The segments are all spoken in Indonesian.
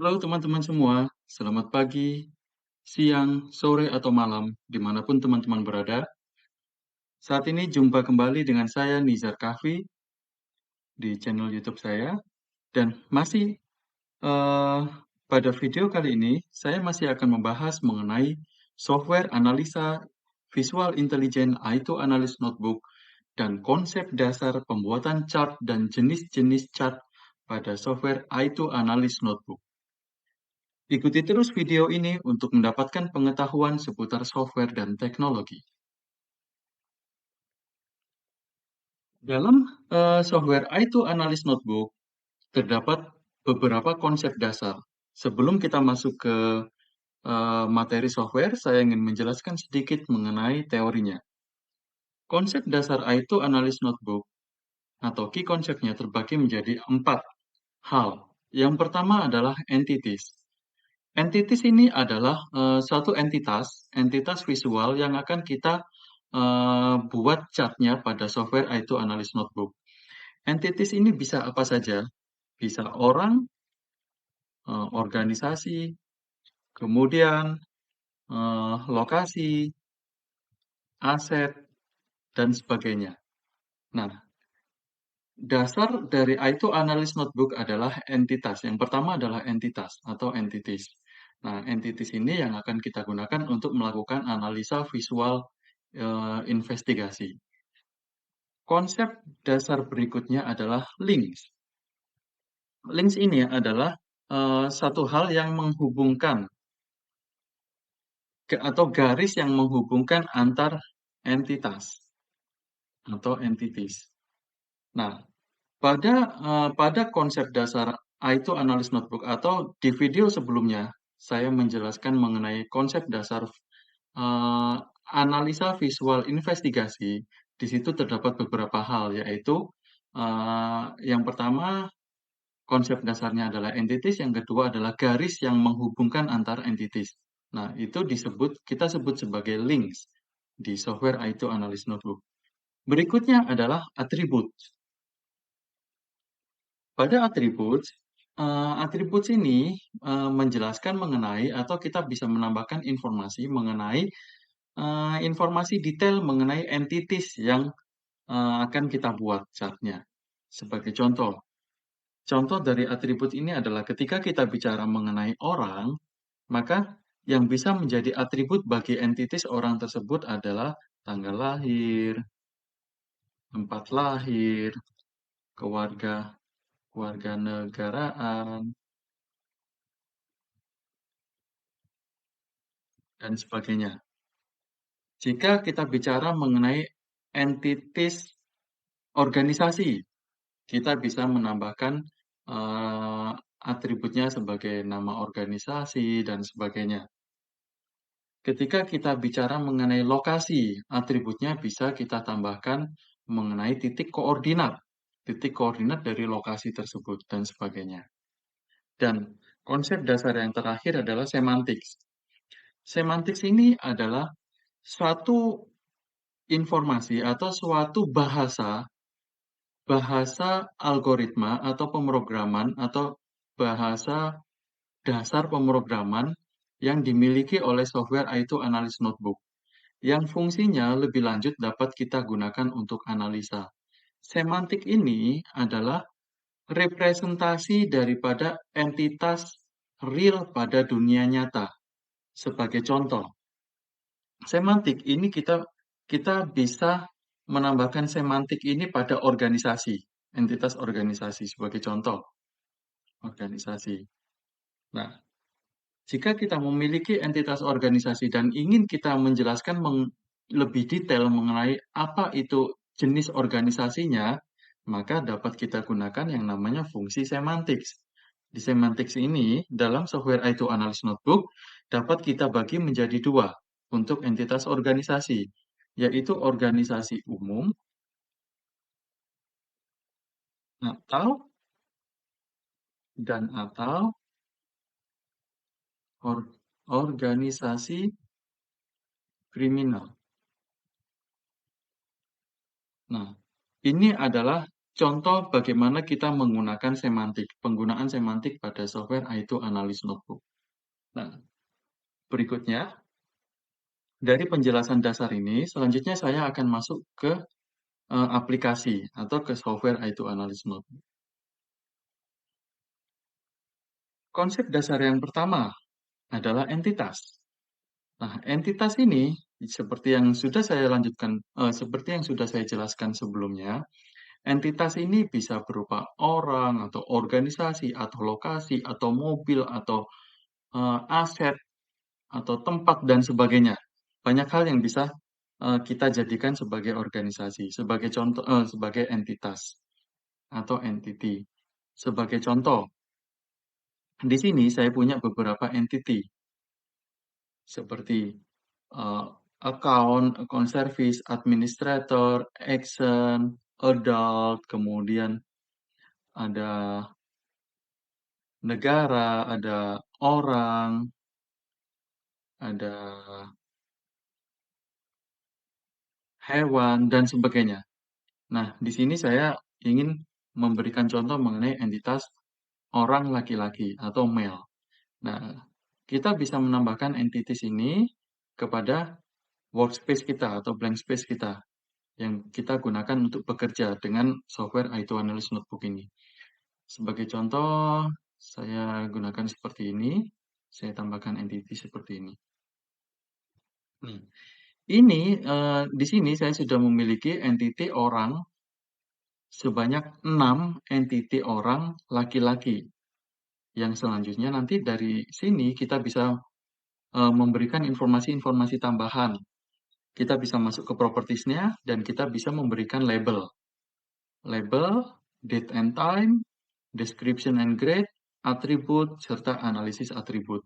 Halo teman-teman semua, selamat pagi, siang, sore, atau malam, dimanapun teman-teman berada. Saat ini jumpa kembali dengan saya, Nizar Kahfi, di channel YouTube saya. Dan eh, pada video kali ini, saya masih akan membahas mengenai software analisa visual intelligent I2 Analyst Notebook dan konsep dasar pembuatan chart dan jenis-jenis chart pada software I2 Analyst Notebook. Ikuti terus video ini untuk mendapatkan pengetahuan seputar software dan teknologi. Dalam software I2 Analyst Notebook, terdapat beberapa konsep dasar. Sebelum kita masuk ke materi software, saya ingin menjelaskan sedikit mengenai teorinya. Konsep dasar I2 Analyst Notebook atau key konsepnya terbagi menjadi 4 hal. Yang pertama adalah entities. Entities ini adalah suatu entitas visual yang akan kita buat chartnya pada software I2 Analyst Notebook. Entities ini bisa apa saja? Bisa orang, organisasi, kemudian lokasi, aset, dan sebagainya. Nah, dasar dari I2 Analyst Notebook adalah entitas. Yang pertama adalah entitas atau entities. Nah, entities ini yang akan kita gunakan untuk melakukan analisa visual investigasi. Konsep dasar berikutnya adalah links. Links ini adalah satu hal yang menghubungkan atau garis yang menghubungkan antar entitas atau entities. Nah, pada konsep dasar I2 Analyst Notebook atau di video sebelumnya, saya menjelaskan mengenai konsep dasar analisa visual investigasi. Di situ terdapat beberapa hal, yaitu yang pertama konsep dasarnya adalah entities, yang kedua adalah garis yang menghubungkan antar entities. Nah, itu kita sebut sebagai links di software I2 Analyst Notebook. Berikutnya adalah atribut. Pada atribut ini menjelaskan mengenai atau kita bisa menambahkan informasi mengenai informasi detail mengenai entities yang akan kita buat chartnya. Sebagai contoh dari atribut ini adalah ketika kita bicara mengenai orang, maka yang bisa menjadi atribut bagi entities orang tersebut adalah tanggal lahir, tempat lahir, kewarganegaraan, dan sebagainya. Jika kita bicara mengenai entities organisasi, kita bisa menambahkan atributnya sebagai nama organisasi dan sebagainya. Ketika kita bicara mengenai lokasi, atributnya bisa kita tambahkan mengenai titik koordinat dari lokasi tersebut dan sebagainya. Dan konsep dasar yang terakhir adalah semantics. Semantics ini adalah suatu informasi atau suatu bahasa algoritma atau pemrograman atau bahasa dasar pemrograman yang dimiliki oleh software I2 Analyst Notebook, yang fungsinya lebih lanjut dapat kita gunakan untuk analisa. Semantik ini adalah representasi daripada entitas real pada dunia nyata. Sebagai contoh, semantik ini kita bisa menambahkan semantik ini pada organisasi, entitas organisasi sebagai contoh, organisasi. Nah, jika kita memiliki entitas organisasi dan ingin kita menjelaskan lebih detail mengenai apa itu jenis organisasinya, maka dapat kita gunakan yang namanya fungsi semantics. Di semantics ini, dalam software I2 Analyst Notebook, dapat kita bagi menjadi dua untuk entitas organisasi, yaitu organisasi umum atau atau organisasi kriminal. Nah, ini adalah contoh bagaimana kita menggunakan semantik, penggunaan semantik pada software A2 Analyst Notebook. Nah, berikutnya, dari penjelasan dasar ini, selanjutnya saya akan masuk ke aplikasi atau ke software A2 Analyst Notebook. Konsep dasar yang pertama adalah entitas. Nah, entitas ini seperti yang sudah saya lanjutkan, seperti yang sudah saya jelaskan sebelumnya, entitas ini bisa berupa orang atau organisasi atau lokasi atau mobil atau aset atau tempat dan sebagainya. Banyak hal yang bisa kita jadikan sebagai organisasi, sebagai contoh, sebagai entitas atau entity. Sebagai contoh, di sini saya punya beberapa entity seperti uh, account service, administrator, action, adult, kemudian ada negara, ada orang, ada hewan, dan sebagainya. Nah, di sini saya ingin memberikan contoh mengenai entitas orang laki-laki atau male. Nah, kita bisa menambahkan entities ini kepada workspace kita atau blank space kita yang kita gunakan untuk bekerja dengan software i2 Analyst Notebook ini. Sebagai contoh, saya gunakan seperti ini, saya tambahkan entity seperti ini. Nih, ini di sini saya sudah memiliki entity orang sebanyak 6 entity orang laki-laki. Yang selanjutnya nanti dari sini kita bisa memberikan informasi-informasi tambahan. Kita bisa masuk ke propertiesnya dan kita bisa memberikan label. Label, date and time, description and grade, atribut, serta analisis atribut.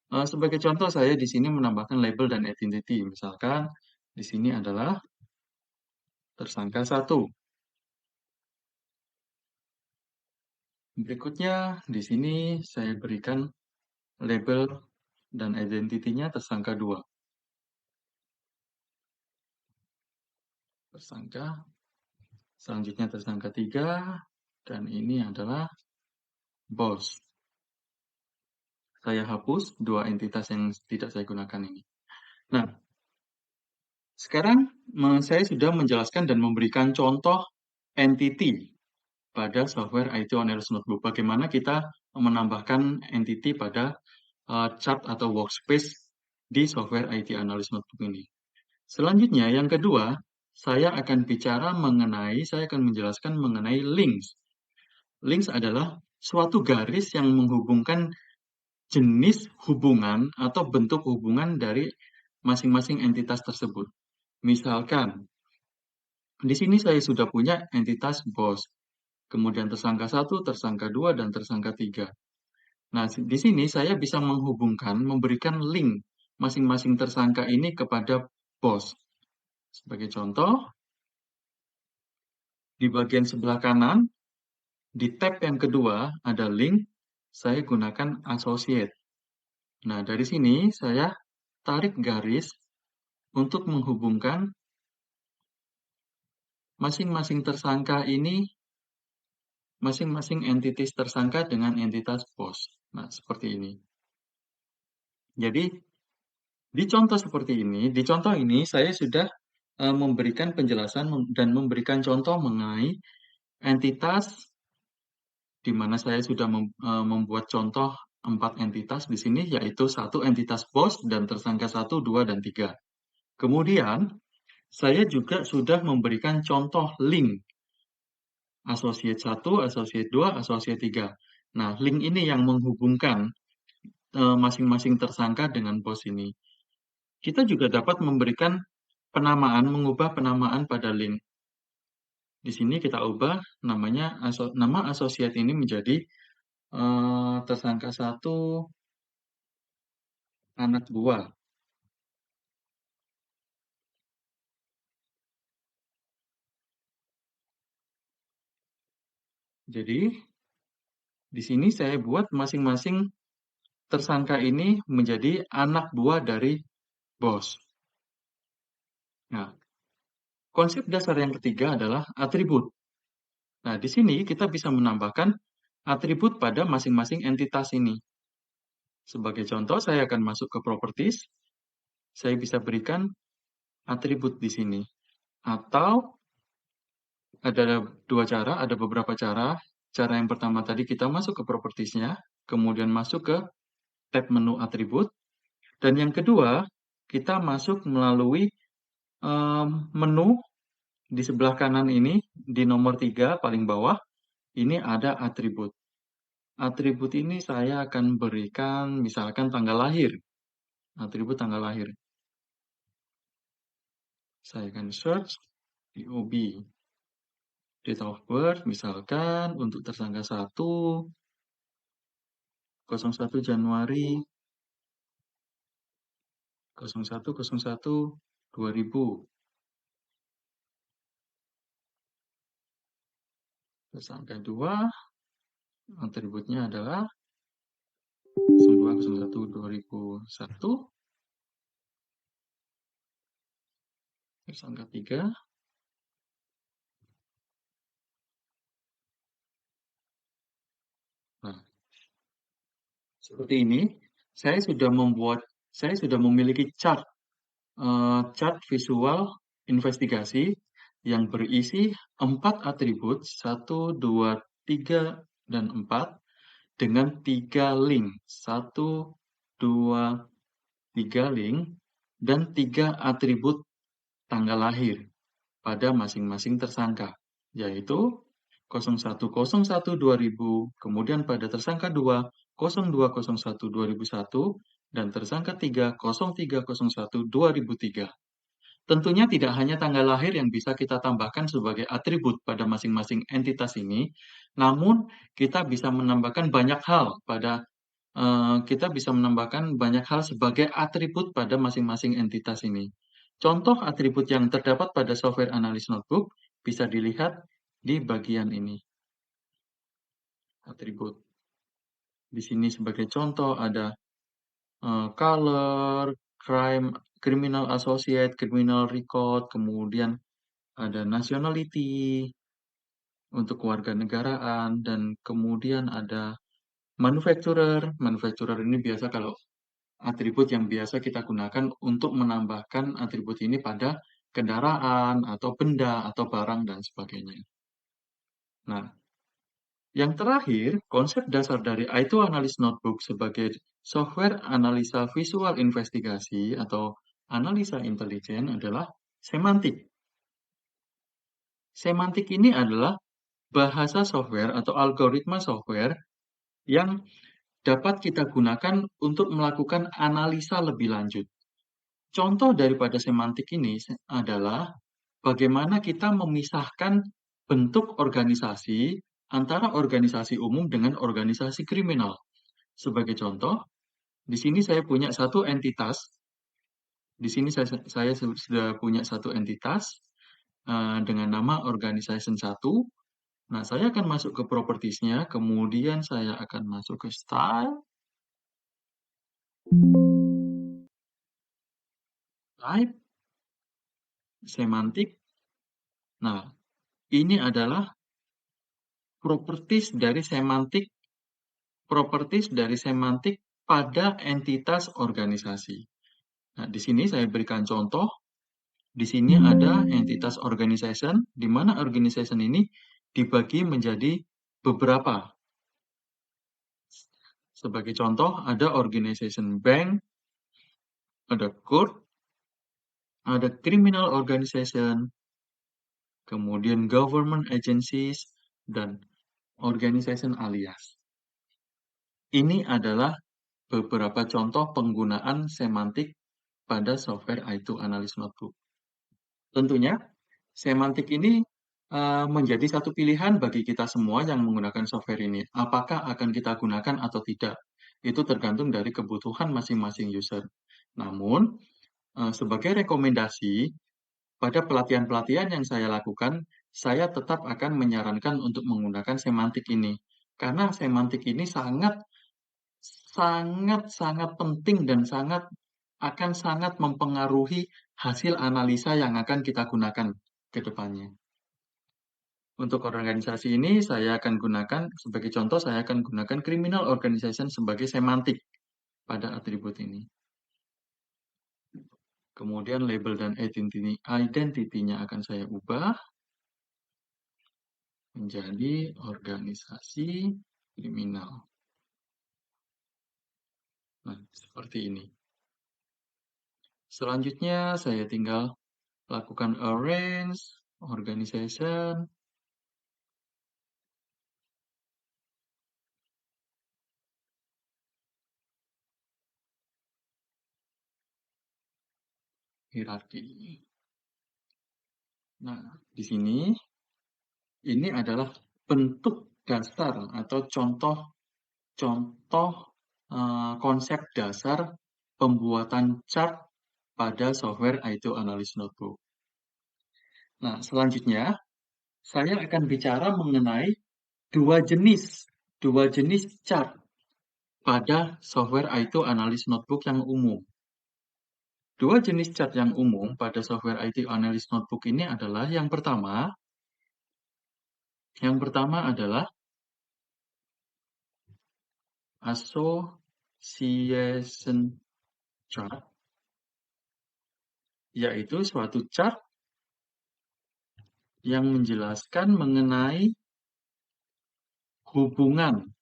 Sebagai contoh saya di sini menambahkan label dan identity. Misalkan di sini adalah tersangka 1. Berikutnya di sini saya berikan label dan identitinya tersangka 2. Tersangka, selanjutnya tersangka 3, dan ini adalah bos. Saya hapus 2 entitas yang tidak saya gunakan ini. Nah, sekarang saya sudah menjelaskan dan memberikan contoh entity pada software IT Analyst Notebook. Bagaimana kita menambahkan entity pada chart atau workspace di software IT Analyst Notebook ini. Selanjutnya, yang kedua, saya akan menjelaskan mengenai links. Links adalah suatu garis yang menghubungkan jenis hubungan atau bentuk hubungan dari masing-masing entitas tersebut. Misalkan, di sini saya sudah punya entitas bos, kemudian tersangka 1, tersangka 2, dan tersangka 3. Nah, di sini saya bisa menghubungkan, memberikan link masing-masing tersangka ini kepada bos. Sebagai contoh, di bagian sebelah kanan, di tab yang kedua ada link, saya gunakan associate. Nah, dari sini saya tarik garis untuk menghubungkan masing-masing tersangka ini, masing-masing entitas tersangka dengan entitas bos. Nah, seperti ini. Jadi, di contoh ini saya sudah memberikan penjelasan dan memberikan contoh mengenai entitas, di mana saya sudah membuat contoh 4 entitas di sini, yaitu 1 entitas bos dan tersangka 1, 2, dan 3. Kemudian, saya juga sudah memberikan contoh link associate 1, associate 2, associate 3. Nah, link ini yang menghubungkan masing-masing tersangka dengan bos ini. Kita juga dapat memberikan penamaan, mengubah penamaan pada link. Di sini kita ubah nama associate ini menjadi tersangka 1 anak buah. Jadi, di sini saya buat masing-masing tersangka ini menjadi anak buah dari bos. Nah, konsep dasar yang ketiga adalah atribut. Nah, di sini kita bisa menambahkan atribut pada masing-masing entitas ini. Sebagai contoh, saya akan masuk ke properties. Saya bisa berikan atribut di sini. Atau ada dua cara, ada beberapa cara. Cara yang pertama tadi kita masuk ke propertiesnya, kemudian masuk ke tab menu atribut. Dan yang kedua, kita masuk melalui menu di sebelah kanan ini, di nomor 3 paling bawah, ini ada atribut. Atribut ini saya akan berikan misalkan tanggal lahir. Atribut tanggal lahir. Saya akan search DOB. Date of birth, misalkan untuk tersangka 01 Januari 01/01/2000. Tersangka 2, atributnya adalah 02/01/2001. Tersangka 3, nah, seperti ini. Saya sudah memiliki chart visual investigasi yang berisi 4 atribut, 1, 2, 3, dan 4, dengan 3 link, 1, 2, 3 link, dan 3 atribut tanggal lahir pada masing-masing tersangka, yaitu 01/01/2000, kemudian pada tersangka 2, 02/01/2001, dan tersangka 3, 03/01/2003. Tentunya tidak hanya tanggal lahir yang bisa kita tambahkan sebagai atribut pada masing-masing entitas ini, namun kita bisa menambahkan banyak hal sebagai atribut pada masing-masing entitas ini. Contoh atribut yang terdapat pada software Analyst Notebook bisa dilihat di bagian ini. Atribut. Di sini sebagai contoh ada color, criminal associate, criminal record, kemudian ada nationality untuk kewarganegaraan, dan kemudian ada manufacturer. Manufacturer ini biasa kalau atribut yang biasa kita gunakan untuk menambahkan atribut ini pada kendaraan, atau benda, atau barang, dan sebagainya. Nah, yang terakhir, konsep dasar dari I2 Analyst Notebook sebagai software analisa visual investigasi atau analisa intelijen adalah semantik. Semantik ini adalah bahasa software atau algoritma software yang dapat kita gunakan untuk melakukan analisa lebih lanjut. Contoh daripada semantik ini adalah bagaimana kita memisahkan bentuk organisasi antara organisasi umum dengan organisasi kriminal. Sebagai contoh, di sini saya punya satu entitas. Di sini saya sudah punya satu entitas dengan nama Organization 1. Nah, saya akan masuk ke propertiesnya, kemudian saya akan masuk ke style, type, semantik. Nah, ini adalah properties dari semantik pada entitas organisasi. Nah, di sini saya berikan contoh. Di sini ada entitas organization, di mana organization ini dibagi menjadi beberapa. Sebagai contoh, ada organization bank, ada court, ada criminal organization, kemudian government agencies, dan organization alias. Ini adalah beberapa contoh penggunaan semantik pada software I2 Analyst Notebook. Tentunya, semantik ini menjadi satu pilihan bagi kita semua yang menggunakan software ini. Apakah akan kita gunakan atau tidak? Itu tergantung dari kebutuhan masing-masing user. Namun, sebagai rekomendasi, pada pelatihan-pelatihan yang saya lakukan, saya tetap akan menyarankan untuk menggunakan semantik ini. Karena semantik ini sangat penting dan akan sangat mempengaruhi hasil analisa yang akan kita gunakan ke depannya. Untuk organisasi ini saya akan gunakan, sebagai contoh saya akan gunakan criminal organization sebagai semantik pada atribut ini. Kemudian label dan identity-nya akan saya ubah menjadi organisasi kriminal. Nah, seperti ini. Selanjutnya saya tinggal lakukan arrange, organization, hierarki. Nah, di sini ini adalah bentuk dasar atau contoh konsep dasar pembuatan chart pada software I2 Analyst Notebook. Nah, selanjutnya saya akan bicara mengenai dua jenis chart pada software I2 Analyst Notebook yang umum. Dua jenis chart yang umum pada software IT Analyst Notebook ini adalah yang pertama adalah association chart, yaitu suatu chart yang menjelaskan mengenai hubungan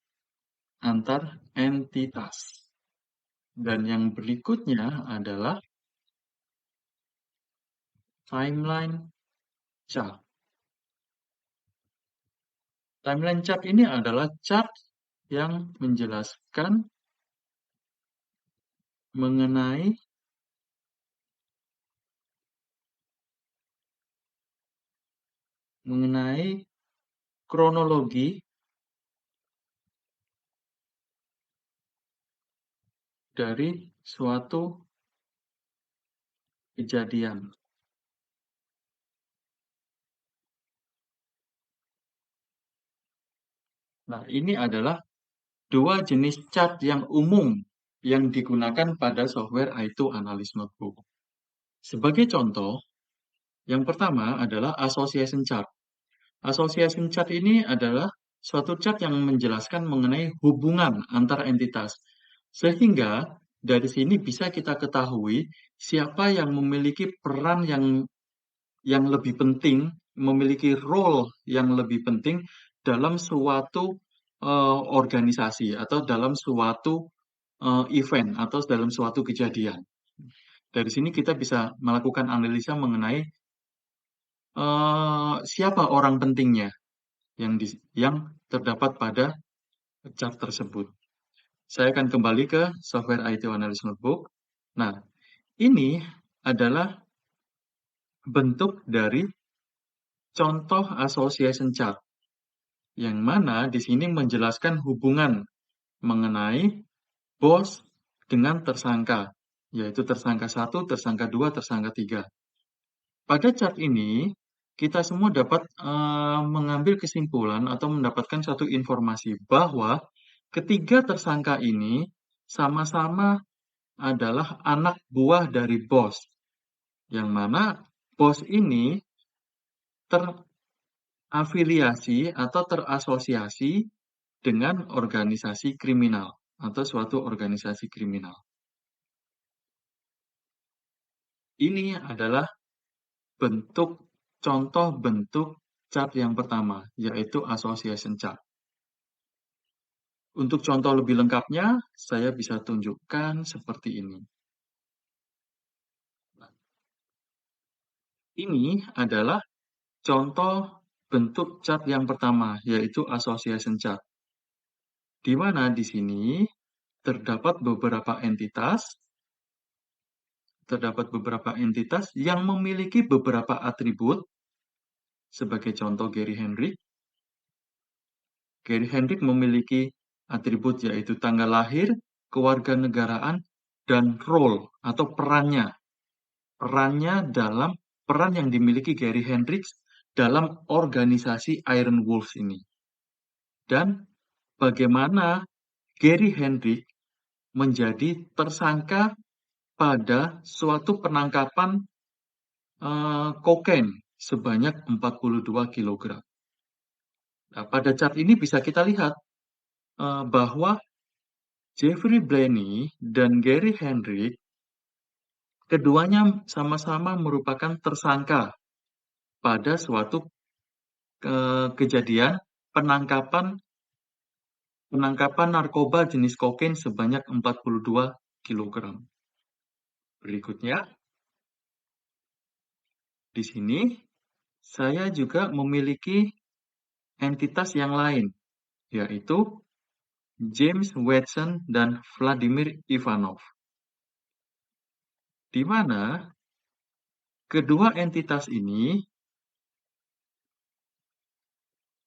antar entitas. Dan yang berikutnya adalah timeline chart. Timeline chart ini adalah chart yang menjelaskan mengenai kronologi dari suatu kejadian. Nah, ini adalah dua jenis chart yang umum yang digunakan pada software I2 Analyst Notebook. Sebagai contoh, yang pertama adalah association chart. Association chart ini adalah suatu chart yang menjelaskan mengenai hubungan antar entitas. Sehingga dari sini bisa kita ketahui siapa yang memiliki peran yang lebih penting, memiliki role yang lebih penting dalam suatu organisasi atau dalam suatu event atau dalam suatu kejadian. Dari sini kita bisa melakukan analisa mengenai siapa orang pentingnya yang terdapat pada chart tersebut. Saya akan kembali ke software IT Analyst Notebook. Nah, ini adalah bentuk dari contoh association chart, yang mana di sini menjelaskan hubungan mengenai bos dengan tersangka, yaitu tersangka 1, tersangka 2, tersangka 3. Pada chart ini, kita semua dapat mengambil kesimpulan atau mendapatkan satu informasi bahwa ketiga tersangka ini sama-sama adalah anak buah dari bos, yang mana bos ini terafiliasi atau terasosiasi dengan organisasi kriminal atau suatu organisasi kriminal. Ini adalah contoh bentuk chart yang pertama, yaitu association chart. Untuk contoh lebih lengkapnya, saya bisa tunjukkan seperti ini. Ini adalah contoh bentuk chart yang pertama, yaitu association chart. Di mana di sini terdapat beberapa entitas yang memiliki beberapa atribut. Sebagai contoh Gary Hendrick. Gary Hendrick memiliki atribut yaitu tanggal lahir, kewarganegaraan, dan role atau perannya. Peran yang dimiliki Gary Hendrick dalam organisasi Iron Wolves ini. Dan bagaimana Gary Hendrick menjadi tersangka pada suatu penangkapan kokain sebanyak 42 kg. Nah, pada chart ini bisa kita lihat bahwa Jeffrey Blaney dan Gary Hendrick keduanya sama-sama merupakan tersangka pada suatu kejadian penangkapan narkoba jenis kokain sebanyak 42 kilogram. Berikutnya, di sini saya juga memiliki entitas yang lain, yaitu James Watson dan Vladimir Ivanov, di mana kedua entitas ini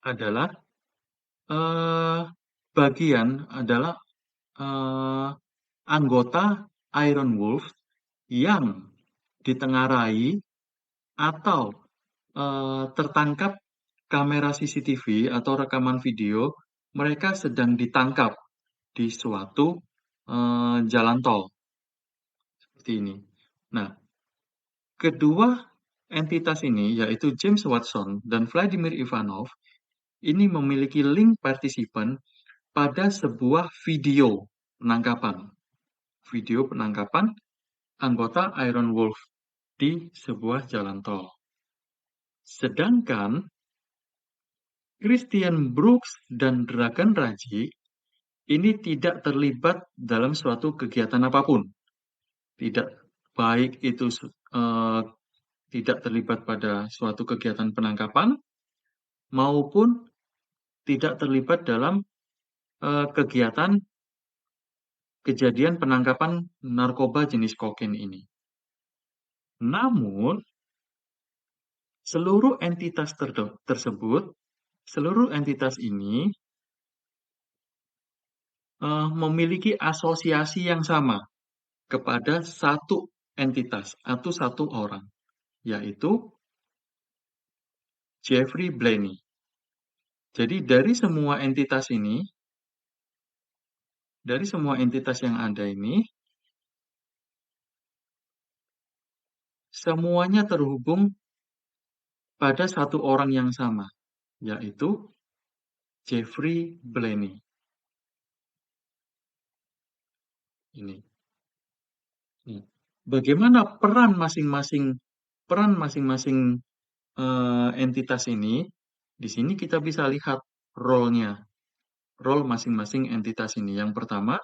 adalah eh, adalah eh, anggota Iron Wolf yang ditengarai atau tertangkap kamera CCTV atau rekaman video mereka sedang ditangkap di suatu jalan tol seperti ini. Nah, kedua entitas ini yaitu James Watson dan Vladimir Ivanov ini memiliki link partisipan pada sebuah video penangkapan anggota Iron Wolf di sebuah jalan tol. Sedangkan Christian Brooks dan Dragan Raji ini tidak terlibat dalam suatu kegiatan apapun. Tidak baik itu tidak terlibat pada suatu kegiatan penangkapan maupun tidak terlibat dalam kegiatan kejadian penangkapan narkoba jenis kokain ini. Namun, seluruh entitas tersebut, seluruh entitas ini memiliki asosiasi yang sama kepada satu entitas atau satu orang, yaitu Jeffrey Blaney. Jadi dari semua entitas yang ada ini, semuanya terhubung pada satu orang yang sama, yaitu Jeffrey Blaney. Ini. Bagaimana peran masing-masing entitas ini? Di sini kita bisa lihat role masing-masing entitas ini. Yang pertama,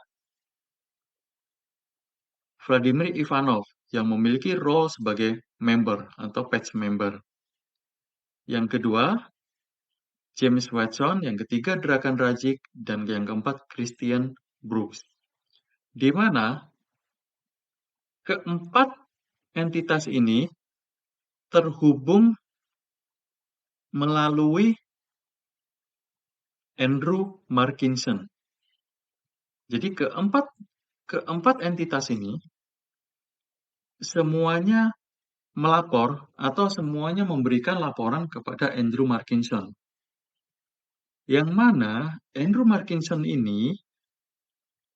Vladimir Ivanov yang memiliki role sebagai member atau patch member. Yang kedua, James Watson, yang ketiga Dragan Rajic, dan yang keempat Christian Brooks. Di mana keempat entitas ini terhubung melalui Andrew Markinson. Jadi keempat entitas ini semuanya melapor atau semuanya memberikan laporan kepada Andrew Markinson. Yang mana Andrew Markinson ini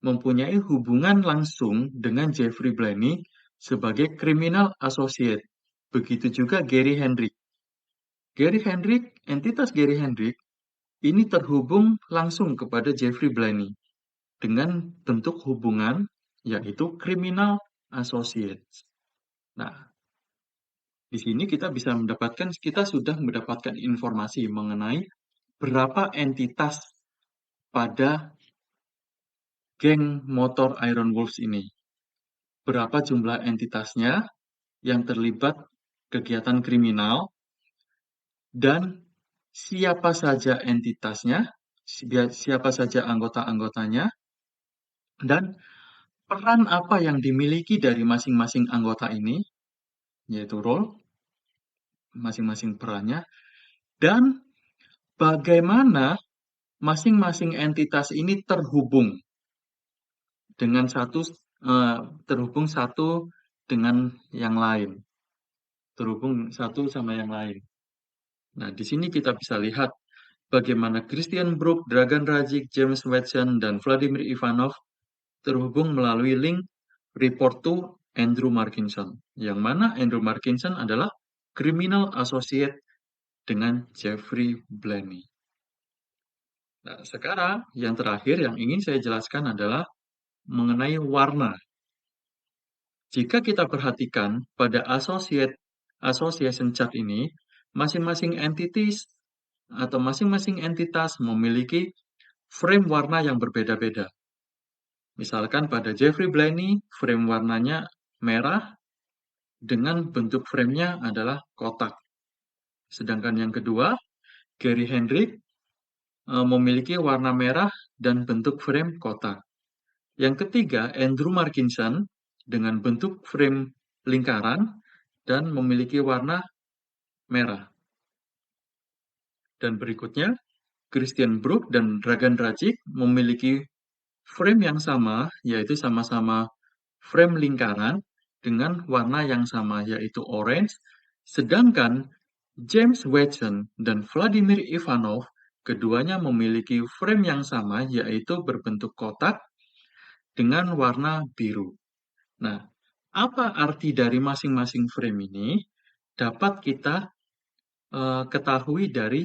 mempunyai hubungan langsung dengan Jeffrey Blaney sebagai criminal associate. Begitu juga Gary Hendrick. Entitas Gary Hendrick ini terhubung langsung kepada Jeffrey Blaney dengan bentuk hubungan yaitu criminal associate. Nah, di sini kita sudah mendapatkan informasi mengenai berapa entitas pada geng motor Iron Wolves ini. Berapa jumlah entitasnya yang terlibat kegiatan kriminal dan siapa saja entitasnya, siapa saja anggota-anggotanya, dan peran apa yang dimiliki dari masing-masing anggota ini, yaitu role, masing-masing perannya, dan bagaimana masing-masing entitas ini terhubung satu dengan yang lain, terhubung satu sama yang lain. Nah, di sini kita bisa lihat bagaimana Christian Brooks, Dragan Rajic, James Watson, dan Vladimir Ivanov terhubung melalui link report to Andrew Markinson, yang mana Andrew Markinson adalah criminal associate dengan Jeffrey Blaney. Nah, sekarang yang terakhir yang ingin saya jelaskan adalah mengenai warna. Jika kita perhatikan pada association chart ini, masing-masing entities atau masing-masing entitas memiliki frame warna yang berbeda-beda. Misalkan pada Jeffrey Blaney, frame warnanya merah dengan bentuk framenya adalah kotak. Sedangkan yang kedua, Gary Hendrick memiliki warna merah dan bentuk frame kotak. Yang ketiga, Andrew Markinson dengan bentuk frame lingkaran dan memiliki warna merah. Dan berikutnya, Christian Brook dan Dragan Dragic memiliki frame yang sama, yaitu sama-sama frame lingkaran dengan warna yang sama, yaitu orange. Sedangkan James Watson dan Vladimir Ivanov keduanya memiliki frame yang sama, yaitu berbentuk kotak dengan warna biru. Nah, apa arti dari masing-masing frame ini dapat kita ketahui dari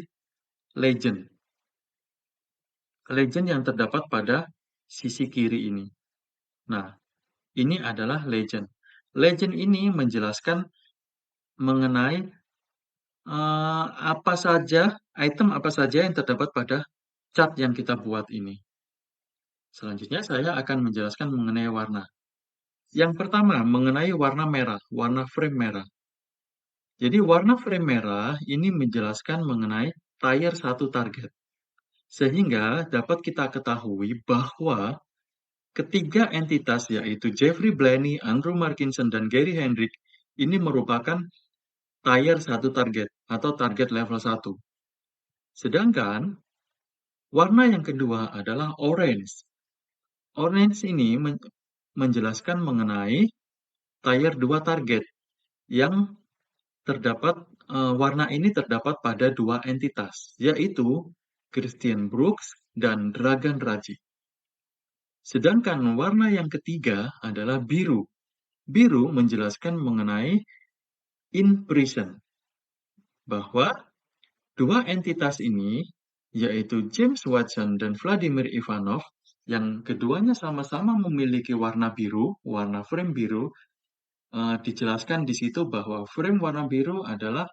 legend. Legend yang terdapat pada sisi kiri ini. Nah, ini adalah legend. Legend ini menjelaskan mengenai item apa saja yang terdapat pada chart yang kita buat ini. Selanjutnya saya akan menjelaskan mengenai warna. Yang pertama, mengenai warna merah, warna frame merah. Jadi warna frame merah ini menjelaskan mengenai tier 1 target. Sehingga dapat kita ketahui bahwa ketiga entitas yaitu Jeffrey Blaney, Andrew Markinson, dan Gary Hendrick ini merupakan tier 1 target atau target level 1. Sedangkan warna yang kedua adalah orange. Orange ini menjelaskan mengenai tier 2 target yang terdapat warna ini terdapat pada dua entitas, yaitu Christian Brooks dan Dragan Dragic. Sedangkan warna yang ketiga adalah biru. Biru menjelaskan mengenai in prison, bahwa dua entitas ini, yaitu James Watson dan Vladimir Ivanov, yang keduanya sama-sama memiliki warna biru, warna frame biru, dijelaskan di situ bahwa frame warna biru adalah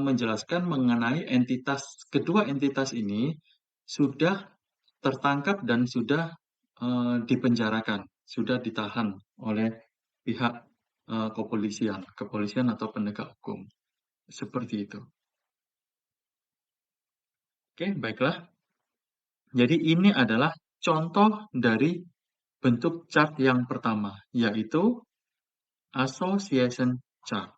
menjelaskan mengenai kedua entitas ini sudah tertangkap dan sudah dipenjarakan, sudah ditahan oleh pihak kepolisian atau penegak hukum. Seperti itu. Oke, baiklah. Jadi ini adalah contoh dari bentuk chart yang pertama, yaitu association chart.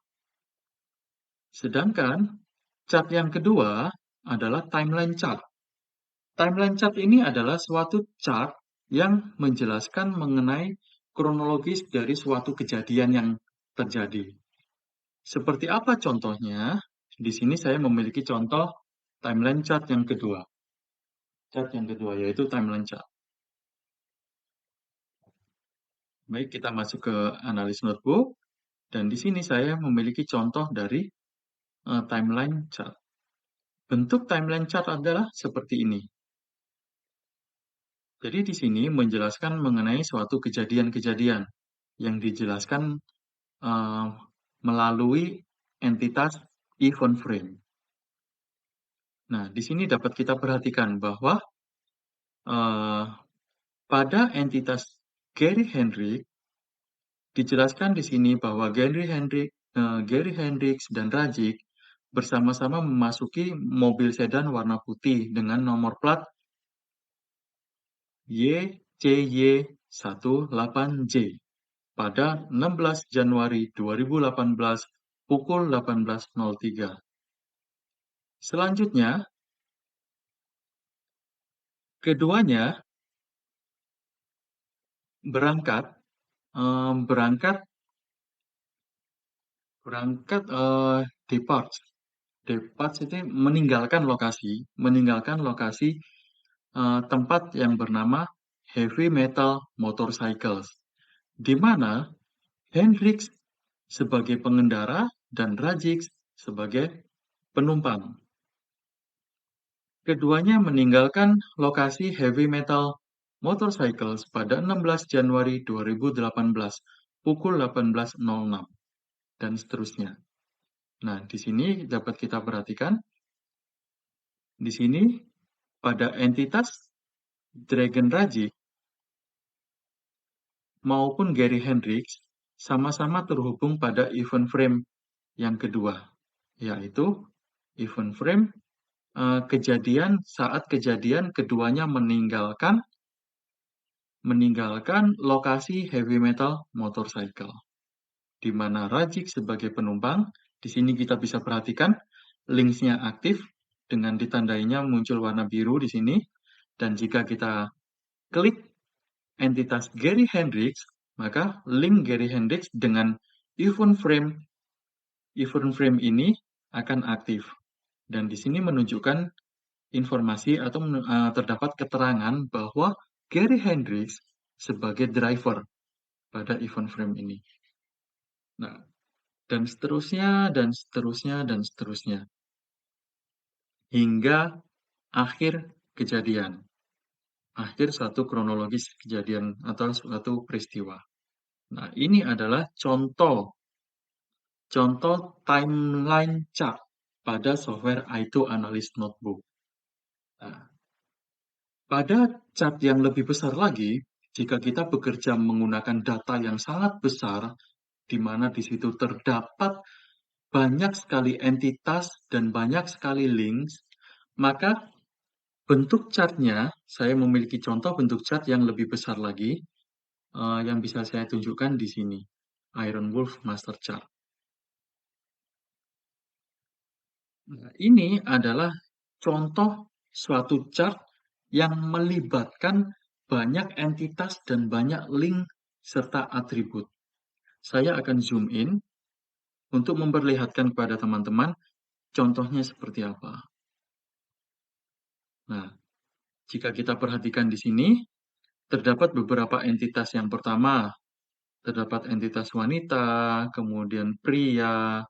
Sedangkan chart yang kedua adalah timeline chart. Timeline chart ini adalah suatu chart yang menjelaskan mengenai kronologis dari suatu kejadian yang terjadi. Seperti apa contohnya? Di sini saya memiliki contoh timeline chart yang kedua. Chart yang kedua yaitu timeline chart. Baik, kita masuk ke analis notebook. Dan di sini saya memiliki contoh dari timeline chart. Bentuk timeline chart adalah seperti ini. Jadi di sini menjelaskan mengenai suatu kejadian-kejadian yang dijelaskan melalui entitas event frame. Nah, di sini dapat kita perhatikan bahwa pada entitas Gary Hendrick dijelaskan di sini bahwa Gary Hendricks dan Dragic bersama-sama memasuki mobil sedan warna putih dengan nomor plat YCY18J pada 16 Januari 2018 pukul 18.03. Selanjutnya, keduanya berangkat departs itu meninggalkan lokasi tempat yang bernama Heavy Metal Motorcycles, di mana Hendricks sebagai pengendara dan Dragic sebagai penumpang. Keduanya meninggalkan lokasi heavy metal motorcycles pada 16 Januari 2018 pukul 18.06 dan seterusnya. Nah, di sini dapat kita perhatikan, di sini pada entitas Dragon Rajic maupun Gary Hendricks sama-sama terhubung pada event frame yang kedua, yaitu event frame saat kejadian keduanya meninggalkan lokasi heavy metal motorcycle, di mana Rajic sebagai penumpang. Di sini kita bisa perhatikan linksnya aktif dengan ditandainya muncul warna biru di sini. Dan jika kita klik entitas Gary Hendricks, maka link Gary Hendricks dengan event frame ini akan aktif. Dan di sini menunjukkan informasi atau terdapat keterangan bahwa Gary Hendricks sebagai driver pada event frame ini. Nah, dan seterusnya, dan seterusnya, dan seterusnya. Hingga akhir kejadian. Akhir suatu kronologis kejadian atau suatu peristiwa. Nah, ini adalah contoh timeline chart pada software I2 Analyst Notebook. Nah, pada chart yang lebih besar lagi, jika kita bekerja menggunakan data yang sangat besar, di mana di situ terdapat banyak sekali entitas dan banyak sekali links, maka bentuk chartnya, saya memiliki contoh bentuk chart yang lebih besar lagi, yang bisa saya tunjukkan di sini. Iron Wolf Master Chart. Nah, ini adalah contoh suatu chart yang melibatkan banyak entitas dan banyak link serta atribut. Saya akan zoom in untuk memperlihatkan kepada teman-teman contohnya seperti apa. Nah, jika kita perhatikan di sini, terdapat beberapa entitas. Yang pertama, terdapat entitas wanita, kemudian pria,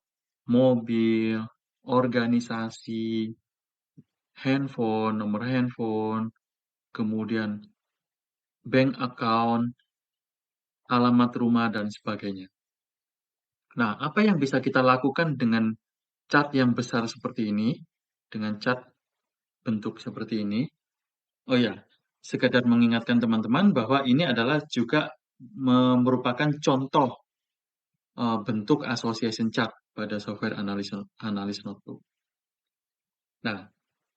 mobil, organisasi, handphone, nomor handphone, kemudian bank account, alamat rumah, dan sebagainya. Nah, apa yang bisa kita lakukan dengan chart yang besar seperti ini, dengan chart bentuk seperti ini? Oh ya, sekadar mengingatkan teman-teman bahwa ini adalah juga merupakan contoh bentuk association chart pada software analis notebook. Nah,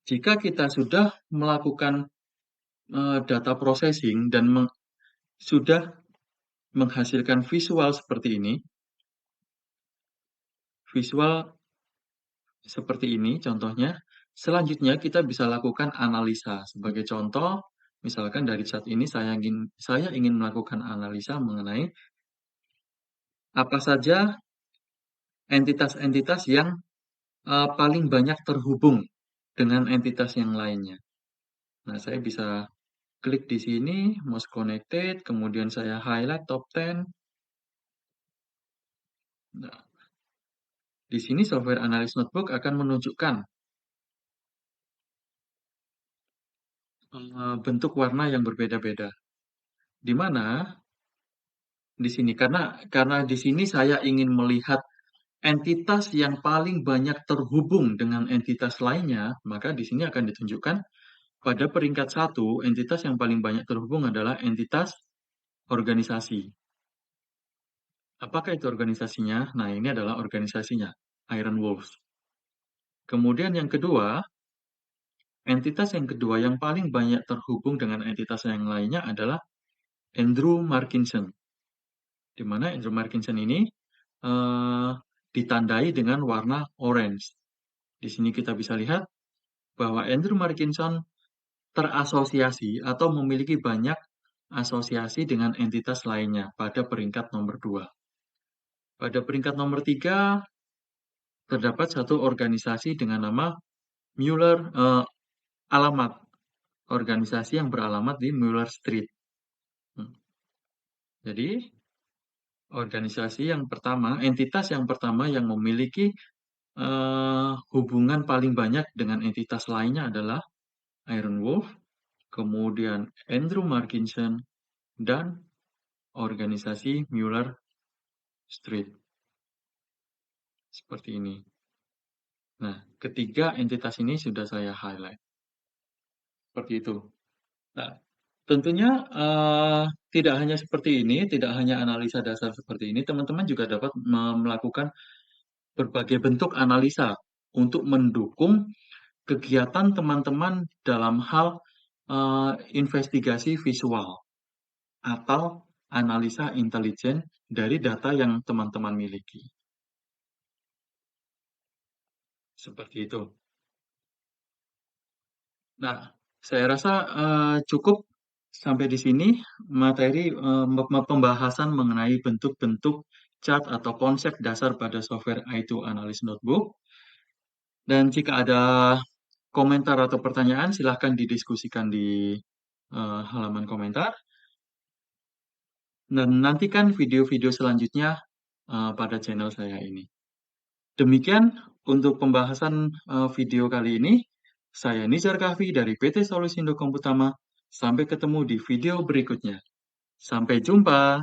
jika kita sudah melakukan data processing dan sudah menghasilkan visual seperti ini, contohnya, selanjutnya kita bisa lakukan analisa. Sebagai contoh, misalkan dari chart ini saya ingin melakukan analisa mengenai apa saja entitas-entitas yang paling banyak terhubung dengan entitas yang lainnya. Nah, saya bisa klik di sini, most connected, kemudian saya highlight top 10. Nah, di sini software analyst notebook akan menunjukkan bentuk warna yang berbeda-beda. Di mana di sini karena di sini saya ingin melihat entitas yang paling banyak terhubung dengan entitas lainnya, maka di sini akan ditunjukkan pada peringkat 1, entitas yang paling banyak terhubung adalah entitas organisasi. Apakah itu organisasinya? Nah, ini adalah organisasinya, Iron Wolves. Kemudian yang kedua, entitas yang kedua yang paling banyak terhubung dengan entitas yang lainnya adalah Andrew Markinson. Di mana Andrew Markinson ini ditandai dengan warna orange. Di sini kita bisa lihat bahwa Andrew Markinson terasosiasi atau memiliki banyak asosiasi dengan entitas lainnya pada peringkat nomor 2. Pada peringkat nomor 3, terdapat satu organisasi dengan nama Mueller, alamat organisasi yang beralamat di Mueller Street. Jadi, organisasi yang pertama, entitas yang pertama yang memiliki hubungan paling banyak dengan entitas lainnya adalah Aaron Wolf, kemudian Andrew Markinson, dan organisasi Mueller Street. Seperti ini. Nah, ketiga entitas ini sudah saya highlight. Seperti itu. Nah, tentunya tidak hanya seperti ini, tidak hanya analisa dasar seperti ini, teman-teman juga dapat melakukan berbagai bentuk analisa untuk mendukung kegiatan teman-teman dalam hal investigasi visual atau analisa intelijen dari data yang teman-teman miliki. Seperti itu. Nah, saya rasa cukup sampai di sini materi pembahasan mengenai bentuk-bentuk chart atau konsep dasar pada software I2 Analyst Notebook. Dan jika ada komentar atau pertanyaan, silahkan didiskusikan di halaman komentar. Dan nantikan video-video selanjutnya pada channel saya ini. Demikian untuk pembahasan video kali ini. Saya Nizar Kahfi dari PT Solusindo Komputama. Sampai ketemu di video berikutnya. Sampai jumpa.